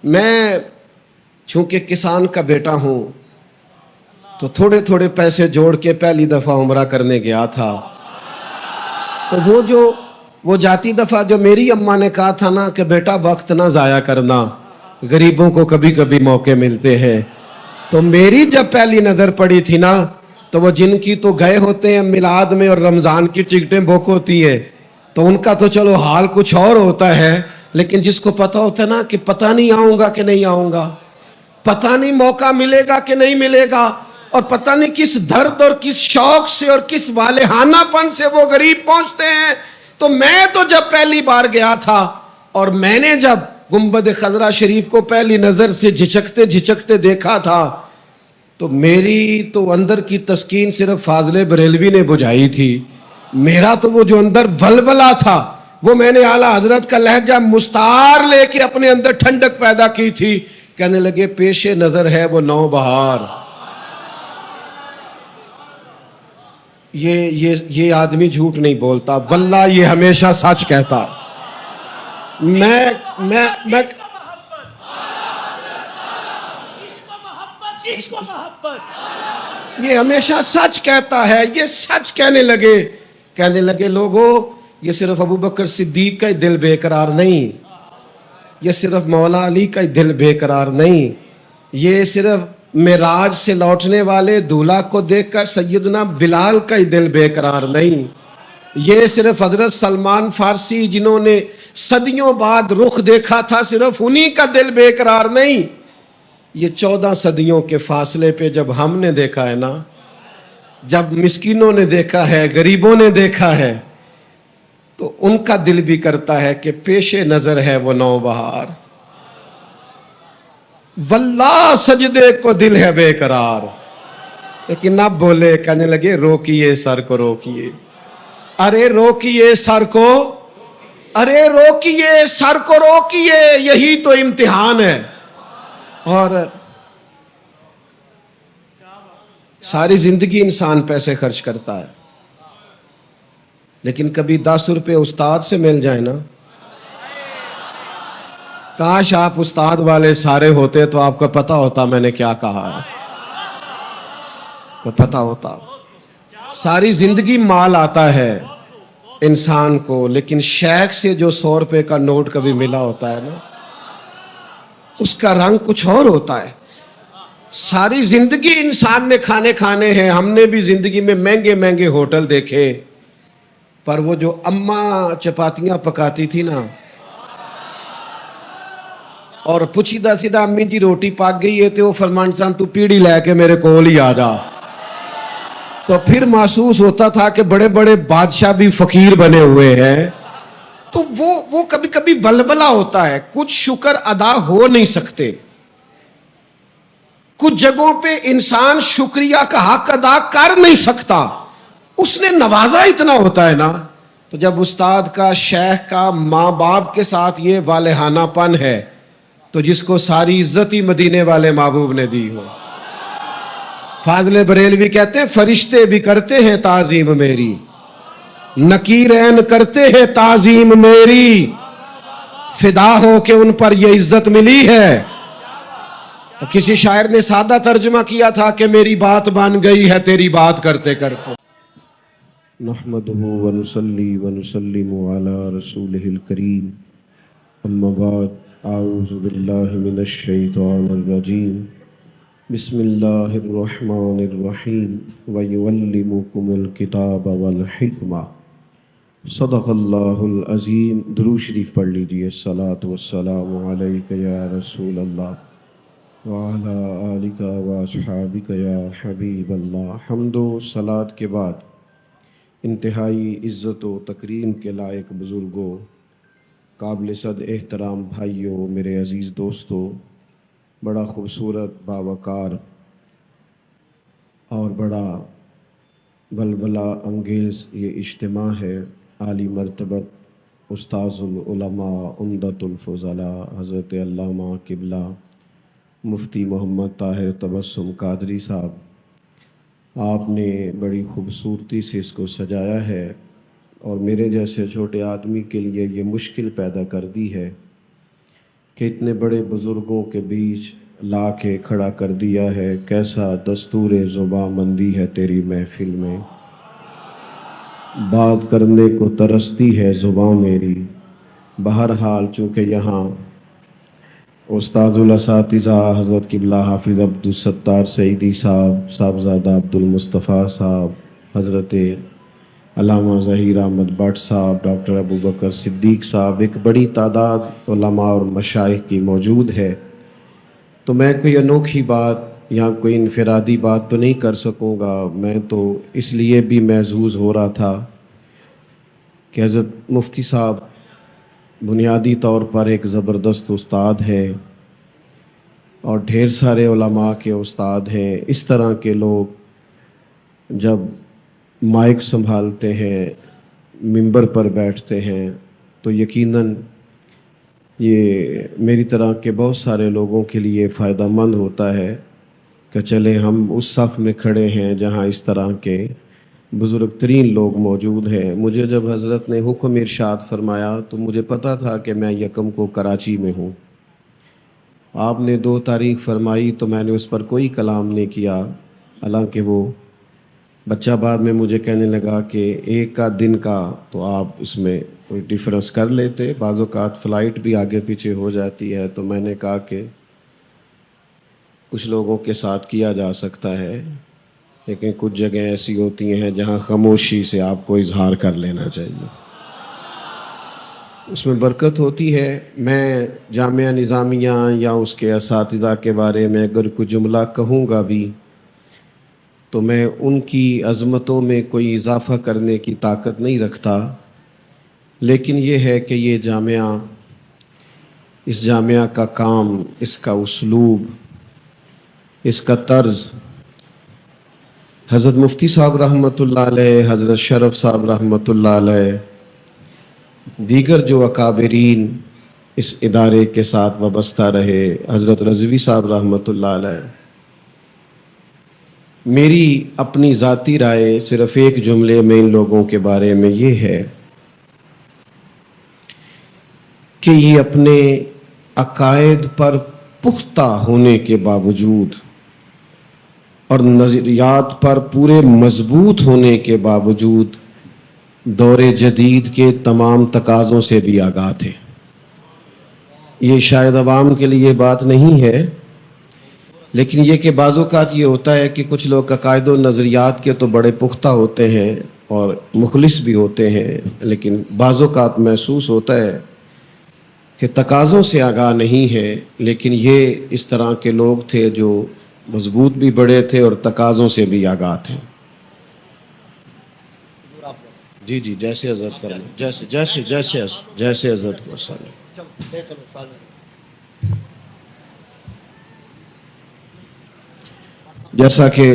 میں چونکہ کسان کا بیٹا ہوں تو تھوڑے تھوڑے پیسے جوڑ کے پہلی دفعہ عمرہ کرنے گیا تھا. تو وہ جاتی دفعہ جو میری اماں نے کہا تھا نا کہ بیٹا وقت نہ ضائع کرنا، غریبوں کو کبھی کبھی موقع ملتے ہیں، تو میری جب پہلی نظر پڑی تھی نا تو وہ جن کی تو گئے ہوتے ہیں میلاد میں اور رمضان کی ٹکٹیں بک ہوتی ہیں تو ان کا تو چلو حال کچھ اور ہوتا ہے، لیکن جس کو پتہ ہوتا ہے نا کہ پتہ نہیں آؤں گا کہ نہیں آؤں گا، پتہ نہیں موقع ملے گا کہ نہیں ملے گا، اور پتہ نہیں کس درد اور کس شوق سے اور کس والہانہ پن سے وہ غریب پہنچتے ہیں. تو میں تو جب پہلی بار گیا تھا اور میں نے جب گنبد خضرا شریف کو پہلی نظر سے جھچکتے جھچکتے دیکھا تھا تو میری تو اندر کی تسکین صرف فاضل بریلوی نے بجھائی تھی. میرا تو وہ جو اندر ولولہ تھا وہ میں نے اعلیٰ حضرت کا لہجہ مستعار لے کے اپنے اندر ٹھنڈک پیدا کی تھی. کہنے لگے پیش نظر ہے وہ نوبہار. یہ آدمی جھوٹ نہیں بولتا، واللہ یہ ہمیشہ سچ کہتا. میں یہ ہمیشہ سچ کہتا ہے. یہ سچ کہنے لگے لوگوں، یہ صرف ابو بکر صدیق کا ہی دل بے قرار نہیں، یہ صرف مولا علی کا ہی دل بے قرار نہیں، یہ صرف معراج سے لوٹنے والے دولہا کو دیکھ کر سیدنا بلال کا ہی دل بے قرار نہیں، یہ صرف حضرت سلمان فارسی جنہوں نے صدیوں بعد رخ دیکھا تھا صرف انہی کا دل بے قرار نہیں. یہ 14 صدیوں کے فاصلے پہ جب ہم نے دیکھا ہے نا، جب مسکینوں نے دیکھا ہے، غریبوں نے دیکھا ہے، تو ان کا دل بھی کرتا ہے کہ پیش نظر ہے وہ نوبہار. واللہ سجدے کو دل ہے بے قرار. لیکن اب بولے، کہنے لگے روکیے سر کو روکیے، ارے روکیے سر کو، ارے روکیے سر کو روکیے، یہی تو امتحان ہے. اور ساری زندگی انسان پیسے خرچ کرتا ہے، لیکن کبھی 10 روپے استاد سے مل جائے نا، کاش آپ استاد والے سارے ہوتے تو آپ کو پتا ہوتا میں نے کیا کہا ہے، تو پتا ہوتا. ساری زندگی مال آتا ہے انسان کو، لیکن شیخ سے جو 100 روپے کا نوٹ کبھی ملا ہوتا ہے نا، اس کا رنگ کچھ اور ہوتا ہے. ساری زندگی انسان نے کھانے ہیں، ہم نے بھی زندگی میں مہنگے مہنگے ہوٹل دیکھے، پر وہ جو اماں چپاتیاں پکاتی تھی نا اور پوچھیدہ سیدھا امی جی روٹی پک گئی ہے تو وہ فرمان سان تو پیڑی لے کے میرے کول ہی آ جا، تو پھر محسوس ہوتا تھا کہ بڑے بڑے بادشاہ بھی فقیر بنے ہوئے ہیں. تو وہ کبھی کبھی ولولہ ہوتا ہے، کچھ شکر ادا ہو نہیں سکتے، کچھ جگہوں پہ انسان شکریہ کا حق ادا کر نہیں سکتا، اس نے نوازا اتنا ہوتا ہے نا. تو جب استاد کا، شیخ کا، ماں باپ کے ساتھ یہ والہانہ پن ہے تو جس کو ساری عزت ہی مدینے والے محبوب نے دی ہو. فاضل بریلوی کہتے ہیں فرشتے بھی کرتے ہیں تعظیم میری، نکیرین کرتے ہیں تعظیم میری، فدا ہو کہ ان پر یہ عزت ملی ہے. کسی شاعر نے سادہ ترجمہ کیا تھا کہ میری بات بن گئی ہے تیری بات کرتے کرتے. نحمدہ ونصلی ونسلم علی رسولہ الکریم، اما بعد، اعوذ باللہ من الشیطان الرجیم، بسم اللہ الرحمن الرحیم، وَيُعَلِّمُكُمُ الْكِتَابَ وَالْحِکْمَةَ. صدق اللہ العظیم. درود شریف پڑھ لیجئے. الصلاۃ والسلام علیک یا رسول اللہ وعلی آلک واصحابک یا حبیب اللہ. حمد و صلاۃ کے بعد انتہائی عزت و تکریم کے لائق بزرگوں، قابل صد احترام بھائیوں، میرے عزیز دوستوں، بڑا خوبصورت، باوقار اور بڑا ولولہ انگیز یہ اجتماع ہے. عالی مرتبت استاذ العلماء، عمدۃ الفضلاء، حضرت علامہ قبلہ مفتی محمد طاہر تبسم قادری صاحب، آپ نے بڑی خوبصورتی سے اس کو سجایا ہے اور میرے جیسے چھوٹے آدمی کے لیے یہ مشکل پیدا کر دی ہے کہ اتنے بڑے بزرگوں کے بیچ لا کے کھڑا کر دیا ہے، کیسا دستور زباں مندی ہے تیری محفل میں، بات کرنے کو ترستی ہے زباں میری۔ بہرحال چونکہ یہاں استاد الاساتذہ حضرت قبلہ حافظ عبدالستار سعیدی صاحب، صاحبزادہ عبدالمصطفیٰ صاحب، حضرت علامہ ظہیر احمد بٹ صاحب، ڈاکٹر ابو بکر صدیق صاحب، ایک بڑی تعداد علماء اور مشائخ کی موجود ہے، تو میں کوئی انوکھی بات یا کوئی انفرادی بات تو نہیں کر سکوں گا۔ میں تو اس لیے بھی محظوظ ہو رہا تھا کہ حضرت مفتی صاحب بنیادی طور پر ایک زبردست استاد ہیں اور ڈھیر سارے علماء کے استاد ہیں۔ اس طرح کے لوگ جب مائک سنبھالتے ہیں، منبر پر بیٹھتے ہیں، تو یقیناً یہ میری طرح کے بہت سارے لوگوں کے لیے فائدہ مند ہوتا ہے کہ چلے ہم اس صف میں کھڑے ہیں جہاں اس طرح کے بزرگ ترین لوگ موجود ہیں۔ مجھے جب حضرت نے حکم ارشاد فرمایا تو مجھے پتا تھا کہ میں یکم کو کراچی میں ہوں۔ آپ نے 2 تاریخ فرمائی تو میں نے اس پر کوئی کلام نہیں کیا، حالانکہ وہ بچہ بعد میں مجھے کہنے لگا کہ 1 کا دن کا تو آپ اس میں کوئی ڈیفرنس کر لیتے، بعض اوقات فلائٹ بھی آگے پیچھے ہو جاتی ہے، تو میں نے کہا کہ کچھ لوگوں کے ساتھ کیا جا سکتا ہے، لیکن کچھ جگہیں ایسی ہوتی ہیں جہاں خاموشی سے آپ کو اظہار کر لینا چاہیے، اس میں برکت ہوتی ہے۔ میں جامعہ نظامیہ یا اس کے اساتذہ کے بارے میں اگر کوئی جملہ کہوں گا بھی تو میں ان کی عظمتوں میں کوئی اضافہ کرنے کی طاقت نہیں رکھتا، لیکن یہ ہے کہ یہ جامعہ، اس جامعہ کا کام، اس کا اسلوب، اس کا طرز، حضرت مفتی صاحب رحمۃ اللہ علیہ، حضرت شرف صاحب رحمۃ اللہ علیہ، دیگر جو اکابرین اس ادارے کے ساتھ وابستہ رہے، حضرت رضوی صاحب رحمۃ اللہ علیہ، میری اپنی ذاتی رائے صرف ایک جملے میں ان لوگوں کے بارے میں یہ ہے کہ یہ اپنے عقائد پر پختہ ہونے کے باوجود اور نظریات پر پورے مضبوط ہونے کے باوجود دور جدید کے تمام تقاضوں سے بھی آگاہ تھے۔ یہ شاید عوام کے لیے بات نہیں ہے، لیکن یہ کہ بعض اوقات یہ ہوتا ہے کہ کچھ لوگ عقائد و نظریات کے تو بڑے پختہ ہوتے ہیں اور مخلص بھی ہوتے ہیں، لیکن بعض اوقات محسوس ہوتا ہے کہ تقاضوں سے آگاہ نہیں ہے، لیکن یہ اس طرح کے لوگ تھے جو مضبوط بھی بڑے تھے اور تقاضوں سے بھی آگاہ تھے۔ جی جی، جیسے حضرت فرمائے، جیسے حضرت کو سلام۔ جیسا کہ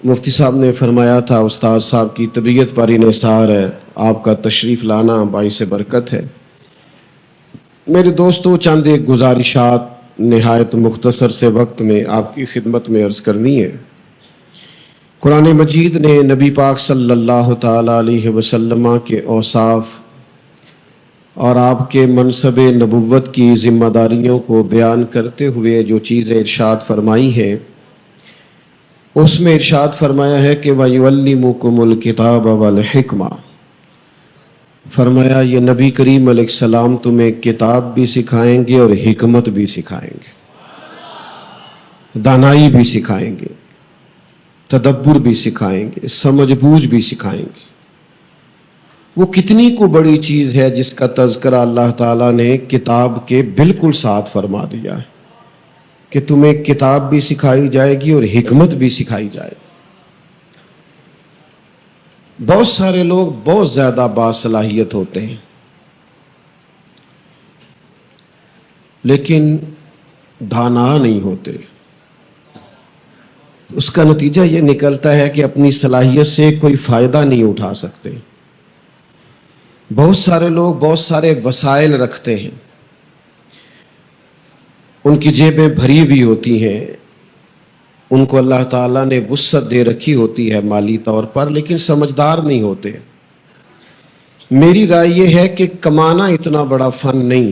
مفتی صاحب نے فرمایا تھا، استاد صاحب کی طبیعت پر انحصار ہے، آپ کا تشریف لانا باعث برکت ہے۔ میرے دوستو، چند ایک گزارشات نہایت مختصر سے وقت میں آپ کی خدمت میں عرض کرنی ہے۔ قرآن مجید نے نبی پاک صلی اللہ تعالیٰ علیہ وسلم کے اوصاف اور آپ کے منصب نبوت کی ذمہ داریوں کو بیان کرتے ہوئے جو چیزیں ارشاد فرمائی ہیں، اس میں ارشاد فرمایا ہے کہ وَيُعَلِّمُكُمُ الْكِتَابَ وَالْحِكْمَةَ، فرمایا یہ نبی کریم علیہ السلام تمہیں کتاب بھی سکھائیں گے اور حکمت بھی سکھائیں گے، دانائی بھی سکھائیں گے، تدبر بھی سکھائیں گے، سمجھ بوجھ بھی سکھائیں گے۔ وہ کتنی کو بڑی چیز ہے جس کا تذکرہ اللہ تعالیٰ نے کتاب کے بالکل ساتھ فرما دیا ہے کہ تمہیں کتاب بھی سکھائی جائے گی اور حکمت بھی سکھائی جائے گی۔ بہت سارے لوگ بہت زیادہ باصلاحیت ہوتے ہیں، لیکن دانا نہیں ہوتے۔ اس کا نتیجہ یہ نکلتا ہے کہ اپنی صلاحیت سے کوئی فائدہ نہیں اٹھا سکتے۔ بہت سارے لوگ بہت سارے وسائل رکھتے ہیں، ان کی جیبیں بھری ہوئی ہوتی ہیں، ان کو اللہ تعالیٰ نے وسعت دے رکھی ہوتی ہے مالی طور پر، لیکن سمجھدار نہیں ہوتے۔ میری رائے یہ ہے کہ کمانا اتنا بڑا فن نہیں،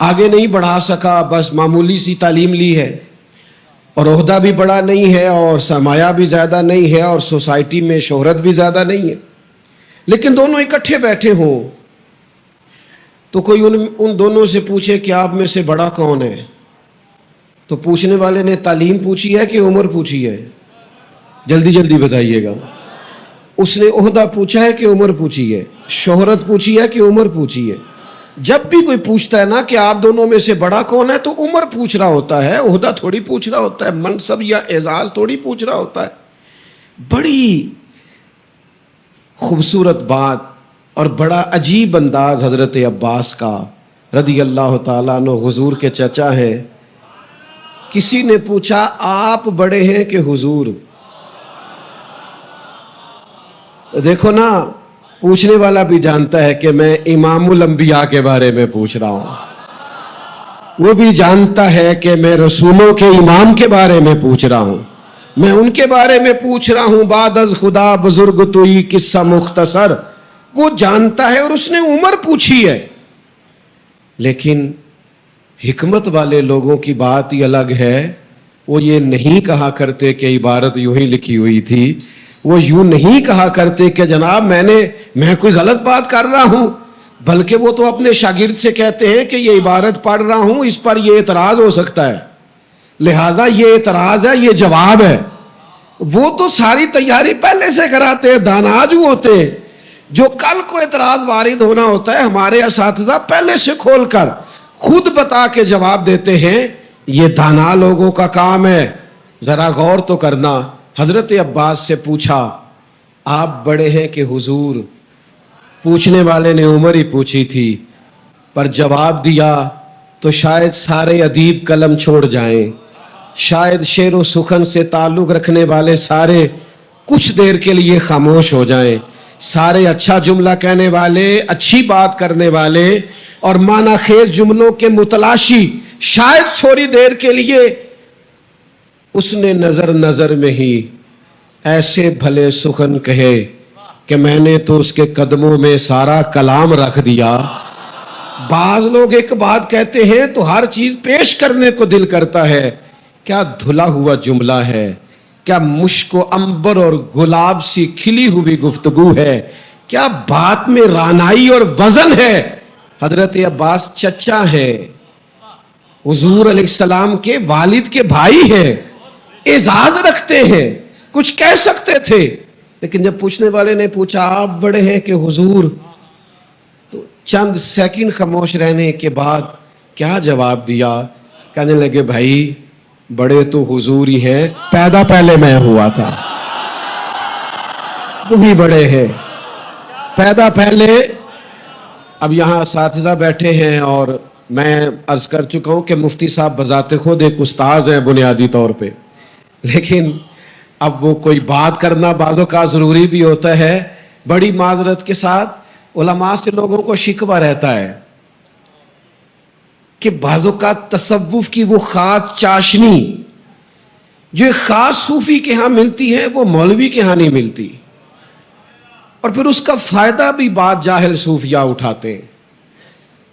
آگے نہیں بڑھا سکا, بس معمولی سی تعلیم لی ہے, اور عہدہ بھی بڑا نہیں ہے, اور سرمایہ بھی زیادہ نہیں ہے, اور سوسائٹی میں شہرت بھی زیادہ نہیں ہے, لیکن دونوں اکٹھے بیٹھے ہوں تو کوئی ان دونوں سے پوچھے کہ آپ میں سے بڑا کون ہے, تو پوچھنے والے نے تعلیم پوچھی ہے کہ عمر پوچھی ہے؟ جلدی جلدی بتائیے گا. اس نے عہدہ پوچھا ہے کہ عمر پوچھی ہے؟ شہرت پوچھی ہے کہ عمر پوچھی ہے؟ جب بھی کوئی پوچھتا ہے نا کہ آپ دونوں میں سے بڑا کون ہے, تو عمر پوچھ رہا ہوتا ہے, عہدہ تھوڑی پوچھ رہا ہوتا ہے, منصب یا اعزاز تھوڑی پوچھ رہا ہوتا ہے. بڑی خوبصورت بات اور بڑا عجیب انداز حضرت عباس کا رضی اللہ تعالیٰ عنہ, حضور کے چچا ہیں. کسی نے پوچھا آپ بڑے ہیں کہ حضور؟ دیکھو نا, پوچھنے والا بھی جانتا ہے کہ میں امام الانبیاء کے بارے میں پوچھ رہا ہوں, وہ بھی جانتا ہے کہ میں رسولوں کے امام کے بارے میں پوچھ رہا ہوں, میں ان کے بارے میں پوچھ رہا ہوں. بعد از خدا بزرگ توئی قصہ مختصر, وہ جانتا ہے, اور اس نے عمر پوچھی ہے. لیکن حکمت والے لوگوں کی بات ہی الگ ہے. وہ یہ نہیں کہا کرتے کہ عبارت یوں ہی لکھی ہوئی تھی, وہ یوں نہیں کہا کرتے کہ جناب میں کوئی غلط بات کر رہا ہوں, بلکہ وہ تو اپنے شاگرد سے کہتے ہیں کہ یہ عبارت پڑھ رہا ہوں, اس پر یہ اعتراض ہو سکتا ہے, لہذا یہ اعتراض ہے, یہ جواب ہے. وہ تو ساری تیاری پہلے سے کراتے ہیں, دانا جو ہوتے ہیں, جو کل کو اعتراض وارد ہونا ہوتا ہے, ہمارے اساتذہ پہلے سے کھول کر خود بتا کے جواب دیتے ہیں. یہ دانا لوگوں کا کام ہے. ذرا غور تو کرنا. حضرت عباس سے پوچھا آپ بڑے ہیں کہ حضور؟ پوچھنے والے نے عمر ہی پوچھی تھی, پر جواب دیا تو شاید سارے ادیب قلم چھوڑ جائیں, شاید شعر و سخن سے تعلق رکھنے والے سارے کچھ دیر کے لیے خاموش ہو جائیں, سارے اچھا جملہ کہنے والے, اچھی بات کرنے والے اور معنی خیز جملوں کے متلاشی شاید تھوڑی دیر کے لیے. اس نے نظر میں ہی ایسے بھلے سخن کہے کہ میں نے تو اس کے قدموں میں سارا کلام رکھ دیا. بعض لوگ ایک بات کہتے ہیں تو ہر چیز پیش کرنے کو دل کرتا ہے. کیا دھلا ہوا جملہ ہے, کیا مشک و عنبر اور گلاب سی کھلی ہوئی گفتگو ہے, کیا بات میں رانائی اور وزن ہے. حضرت عباس چچا ہے, حضور علیہ السلام کے والد کے بھائی ہیں, اعزاز رکھتے ہیں, کچھ کہہ سکتے تھے, لیکن جب پوچھنے والے نے پوچھا آپ بڑے ہیں کہ حضور, تو چند سیکنڈ خاموش رہنے کے بعد کیا جواب دیا؟ کہنے لگے بھائی بڑے تو حضور ہی ہیں, پیدا پہلے میں ہوا تھا, وہی بڑے ہیں, پیدا پہلے. اب یہاں اساتذہ بیٹھے ہیں اور میں عرض کر چکا ہوں کہ مفتی صاحب بذات خود ایک استاذ ہیں بنیادی طور پہ, لیکن اب وہ کوئی بات کرنا بعض اوقات ضروری بھی ہوتا ہے. بڑی معذرت کے ساتھ علماء سے لوگوں کو شکوہ رہتا ہے کہ بعض اوقات تصوف کی وہ خاص چاشنی جو ایک خاص صوفی کے ہاں ملتی ہے وہ مولوی کے ہاں نہیں ملتی, اور پھر اس کا فائدہ بھی بعض جاہل صوفیاء اٹھاتے ہیں.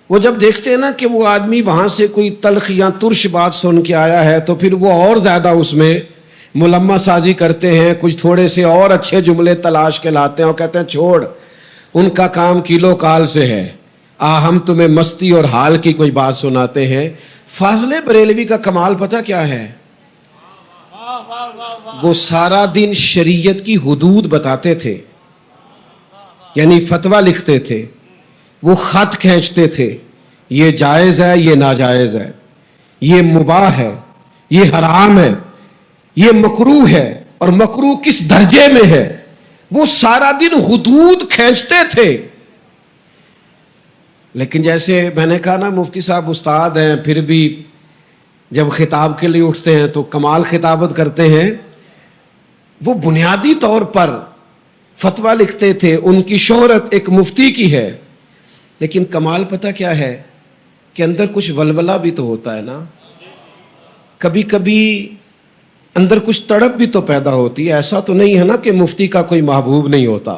وہ جب دیکھتے ہیں نا کہ وہ آدمی وہاں سے کوئی تلخ یا ترش بات سن کے آیا ہے تو پھر وہ اور زیادہ اس میں ملمہ سازی کرتے ہیں, کچھ تھوڑے سے اور اچھے جملے تلاش کے لاتے ہیں اور کہتے ہیں چھوڑ, ان کا کام کیلو کال سے ہے, ہم تمہیں مستی اور حال کی کوئی بات سناتے ہیں. فاضل بریلوی کا کمال پتہ کیا ہے؟ وہ سارا دن شریعت کی حدود بتاتے تھے, یعنی فتویٰ لکھتے تھے, وہ خط کھینچتے تھے, یہ جائز ہے, یہ ناجائز ہے, یہ مباح ہے, یہ حرام ہے, یہ مکروہ ہے, اور مکروہ کس درجے میں ہے. وہ سارا دن حدود کھینچتے تھے. لیکن جیسے میں نے کہا نا مفتی صاحب استاد ہیں, پھر بھی جب خطاب کے لیے اٹھتے ہیں تو کمال خطابت کرتے ہیں. وہ بنیادی طور پر فتویٰ لکھتے تھے, ان کی شہرت ایک مفتی کی ہے, لیکن کمال پتہ کیا ہے کہ اندر کچھ ولولہ بھی تو ہوتا ہے نا, کبھی کبھی اندر کچھ تڑپ بھی تو پیدا ہوتی ہے. ایسا تو نہیں ہے نا کہ مفتی کا کوئی محبوب نہیں ہوتا.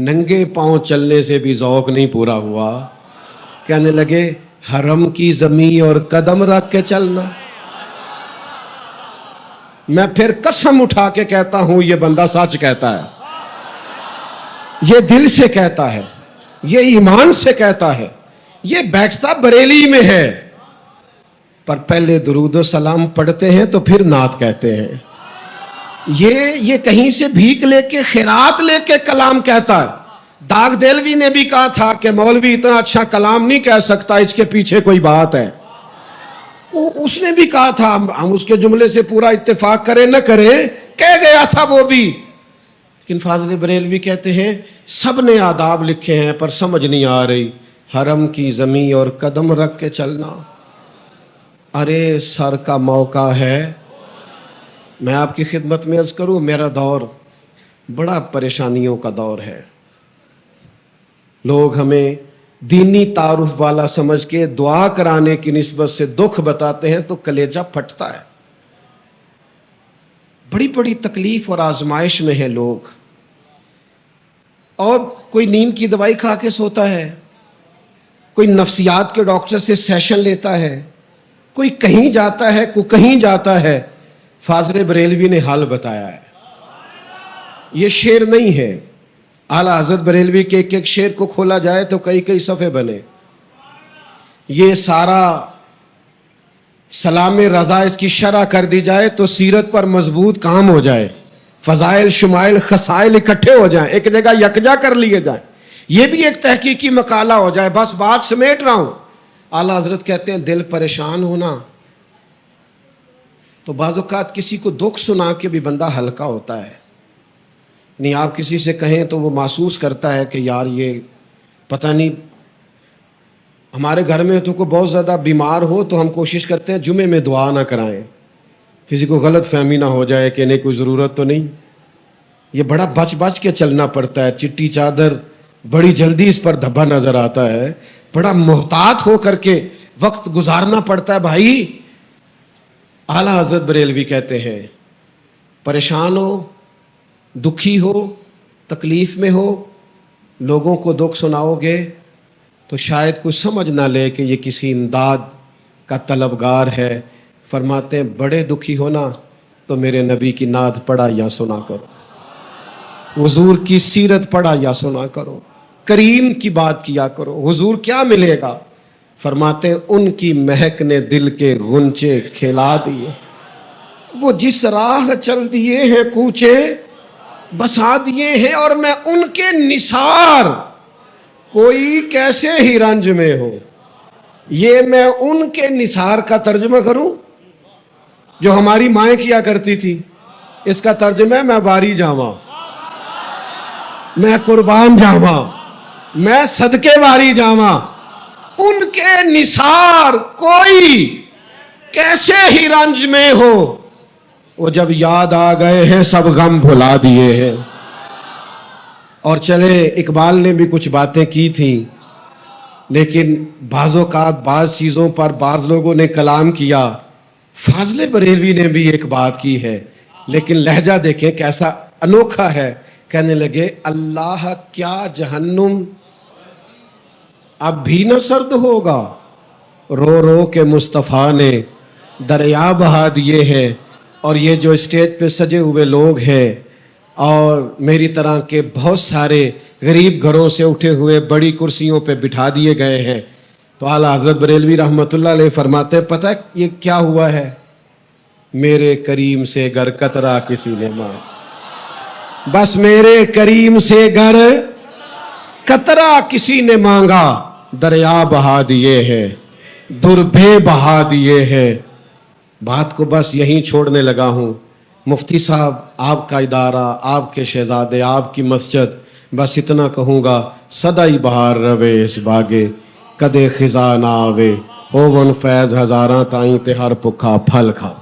ننگے پاؤں چلنے سے بھی ذوق نہیں پورا ہوا. کہنے لگے حرم کی زمین اور قدم رکھ کے چلنا. میں پھر قسم اٹھا کے کہتا ہوں یہ بندہ سچ کہتا ہے, یہ دل سے کہتا ہے, یہ ایمان سے کہتا ہے, یہ بیٹھتا بریلی میں ہے, پر پہلے درود و سلام پڑھتے ہیں تو پھر نعت کہتے ہیں. یہ کہیں سے بھیک لے کے خیرات لے کے کلام کہتا ہے. داغ دلوی نے بھی کہا تھا کہ مولوی اتنا اچھا کلام نہیں کہہ سکتا, اس کے پیچھے کوئی بات ہے. اس نے بھی کہا تھا, ہم اس کے جملے سے پورا اتفاق کرے نہ کرے, کہہ گیا تھا وہ بھی. لیکن فاضل بریلوی کہتے ہیں سب نے آداب لکھے ہیں پر سمجھ نہیں آ رہی. حرم کی زمین اور قدم رکھ کے چلنا. ارے سر کا موقع ہے. میں آپ کی خدمت میں عرض کروں, میرا دور بڑا پریشانیوں کا دور ہے. لوگ ہمیں دینی تعارف والا سمجھ کے دعا کرانے کی نسبت سے دکھ بتاتے ہیں تو کلیجہ پھٹتا ہے. بڑی بڑی تکلیف اور آزمائش میں ہے لوگ, اور کوئی نیند کی دوائی کھا کے سوتا ہے, کوئی نفسیات کے ڈاکٹر سے سیشن لیتا ہے, کوئی کہیں جاتا ہے, کوئی کہیں جاتا ہے. فاضل بریلوی نے حل بتایا ہے. یہ شعر نہیں ہے. اعلیٰ حضرت بریلوی کے ایک ایک شعر کو کھولا جائے تو کئی کئی صفحے بنے. یہ سارا سلام رضا اس کی شرح کر دی جائے تو سیرت پر مضبوط کام ہو جائے, فضائل شمائل خصائل اکٹھے ہو جائیں, ایک جگہ یکجا کر لیے جائیں, یہ بھی ایک تحقیقی مقالہ ہو جائے. بس بات سمیٹ رہا ہوں. اعلیٰ حضرت کہتے ہیں دل پریشان ہونا تو بعض اوقات کسی کو دکھ سنا کے بھی بندہ ہلکا ہوتا ہے. نہیں آپ کسی سے کہیں تو وہ محسوس کرتا ہے کہ یار یہ پتہ نہیں, ہمارے گھر میں تو کوئی بہت زیادہ بیمار ہو تو ہم کوشش کرتے ہیں جمعے میں دعا نہ کرائیں, کسی کو غلط فہمی نہ ہو جائے کہ نہیں کوئی ضرورت تو نہیں. یہ بڑا بچ بچ کے چلنا پڑتا ہے. چٹی چادر بڑی جلدی اس پر دھبا نظر آتا ہے, بڑا محتاط ہو کر کے وقت گزارنا پڑتا ہے بھائی. اعلیٰ حضرت بریلوی کہتے ہیں پریشان ہو, دکھی ہو, تکلیف میں ہو, لوگوں کو دکھ سناؤ گے تو شاید کوئی سمجھ نہ لے کہ یہ کسی امداد کا طلبگار ہے. فرماتے ہیں بڑے دکھی ہونا تو میرے نبی کی نعت پڑھا یا سنا کرو, حضور کی سیرت پڑھا یا سنا کرو, کریم کی بات کیا کرو. حضور کیا ملے گا؟ فرماتے ہیں ان کی مہک نے دل کے غنچے کھلا دیے, وہ جس راہ چل دیے ہیں کوچے بسا دیے ہیں, اور میں ان کے نثار کوئی کیسے ہی رنج میں ہو. یہ میں ان کے نثار کا ترجمہ کروں جو ہماری مائیں کیا کرتی تھی, اس کا ترجمہ ہے میں باری جاواں, میں قربان جاواں, میں صدقے باری جاواں. ان کے نثار کوئی کیسے ہی رنج میں ہو, وہ جب یاد آ گئے ہیں سب غم بھلا دیے ہیں. اور چلے اقبال نے بھی کچھ باتیں کی تھیں, لیکن بعض اوقات بعض چیزوں پر بعض لوگوں نے کلام کیا. فاضل بریلوی نے بھی ایک بات کی ہے, لیکن لہجہ دیکھیں کیسا انوکھا ہے. کہنے لگے اللہ کیا جہنم اب بھی نہ سرد ہوگا, رو رو کے مصطفیٰ نے دریا بہا دیے ہیں. اور یہ جو اسٹیج پہ سجے ہوئے لوگ ہیں اور میری طرح کے بہت سارے غریب گھروں سے اٹھے ہوئے بڑی کرسیوں پہ بٹھا دیے گئے ہیں, تو اعلیٰ حضرت بریلوی رحمۃ اللہ علیہ فرماتے ہیں پتہ یہ کیا ہوا ہے؟ میرے کریم سے گر قطرہ کسی نے مانگا, بس میرے کریم سے گر قطرہ کسی نے مانگا, دریا بہا دیے ہیں, دربے بہا دیے ہیں. بات کو بس یہیں چھوڑنے لگا ہوں. مفتی صاحب آپ کا ادارہ, آپ کے شہزادے, آپ کی مسجد, بس اتنا کہوں گا سدا ہی بہار روے اس باغے, کدے خزاں نہ آوے, او ون فیض ہزاراں تائیں تے ہر پکھا پھل کھا.